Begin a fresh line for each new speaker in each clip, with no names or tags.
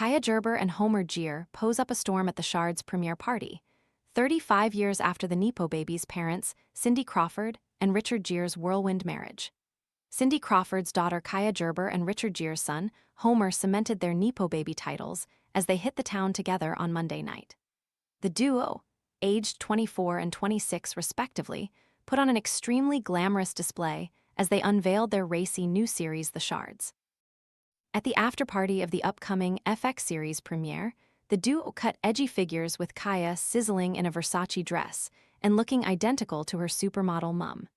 Kaia Gerber and Homer Gere pose up a storm at the Shards premiere party, 35 years after the nepo-babies' parents, Cindy Crawford and Richard Gere's whirlwind marriage. Cindy Crawford's daughter Kaia Gerber and Richard Gere's son, Homer, cemented their nepo-baby titles as they hit the town together on Monday night. The duo, aged 24 and 26 respectively, put on an extremely glamorous display as they unveiled their racy new series, The Shards. At the after-party of the upcoming FX series premiere, the duo cut edgy figures with Kaia sizzling in a Versace dress and looking identical to her supermodel mum.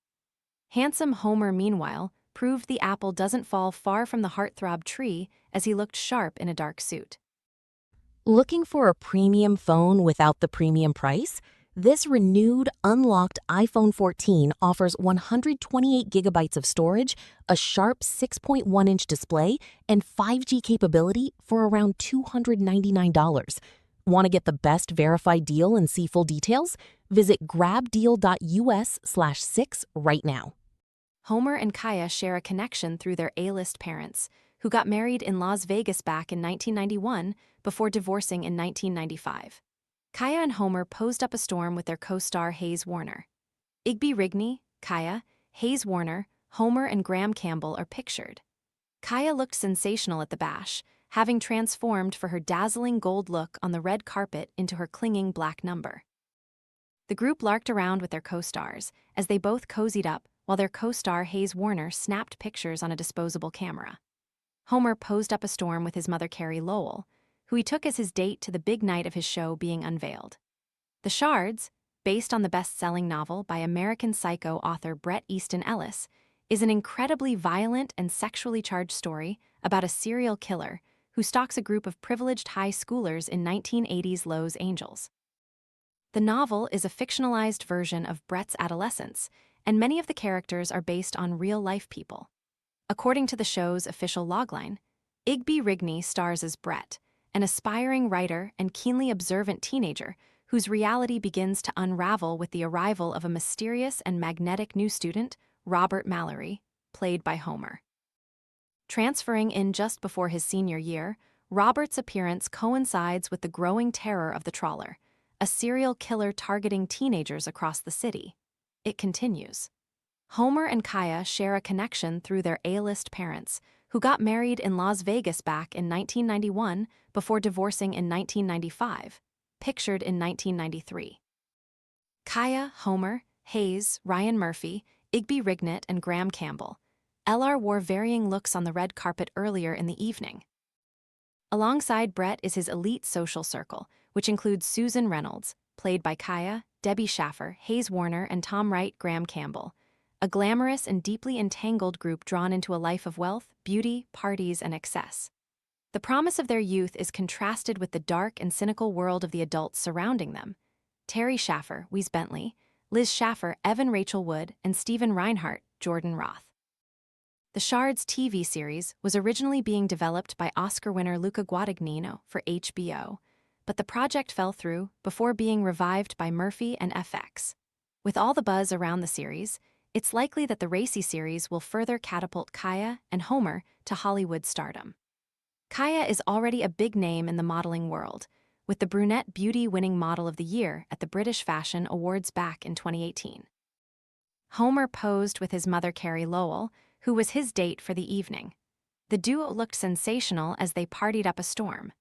Handsome Homer, meanwhile, proved the apple doesn't fall far from the heartthrob tree as he looked sharp in a dark suit.
Looking for a premium phone without the premium price? This renewed, unlocked iPhone 14 offers 128 gigabytes of storage, a sharp 6.1-inch display, and 5G capability for around $299. Want to get the best verified deal and see full details? Visit grabdeal.us/6 right now.
Homer and Kaia share a connection through their A-list parents, who got married in Las Vegas back in 1991 before divorcing in 1995. Kaia and Homer posed up a storm with their co-star Hayes Warner. Igby Rigney, Kaia, Hayes Warner, Homer, and Graham Campbell are pictured. Kaia looked sensational at the bash, having transformed for her dazzling gold look on the red carpet into her clinging black number. The group larked around with their co-stars as they both cozied up while their co-star Hayes Warner snapped pictures on a disposable camera. Homer posed up a storm with his mother Carrie Lowell, who he took as his date to the big night of his show being unveiled. The Shards, based on the best-selling novel by American Psycho author Bret Easton Ellis, is an incredibly violent and sexually charged story about a serial killer who stalks a group of privileged high schoolers in 1980s Los Angeles. The novel is a fictionalized version of Bret's adolescence, and many of the characters are based on real-life people. According to the show's official logline, Igby Rigney stars as Bret, an aspiring writer and keenly observant teenager whose reality begins to unravel with the arrival of a mysterious and magnetic new student, Robert Mallory, played by Homer. Transferring in just before his senior year, Robert's appearance coincides with the growing terror of the Trawler, a serial killer targeting teenagers across the city. It continues. Homer and Kaia share a connection through their A-list parents, who got married in Las Vegas back in 1991 before divorcing in 1995, pictured in 1993. Kaia, Homer, Hayes, Ryan Murphy, Igby Rigney, and Graham Campbell. LR wore varying looks on the red carpet earlier in the evening. Alongside Bret is his elite social circle, which includes Susan Reynolds, played by Kaia, Debbie Schaffer, Hayes Warner, and Tom Wright, Graham Campbell, a glamorous and deeply entangled group drawn into a life of wealth, beauty, parties, and excess. The promise of their youth is contrasted with the dark and cynical world of the adults surrounding them. Terry Schaffer, Wes Bentley, Liz Schaffer, Evan Rachel Wood, and Stephen Reinhardt, Jordan Roth. The Shards TV series was originally being developed by Oscar winner Luca Guadagnino for HBO, but the project fell through before being revived by Murphy and FX. With all the buzz around the series, it's likely that the Racy series will further catapult Kaia and Homer to Hollywood stardom. Kaia is already a big name in the modeling world, with the Brunette Beauty winning Model of the Year at the British Fashion Awards back in 2018. Homer posed with his mother Carrie Lowell, who was his date for the evening. The duo looked sensational as they partied up a storm.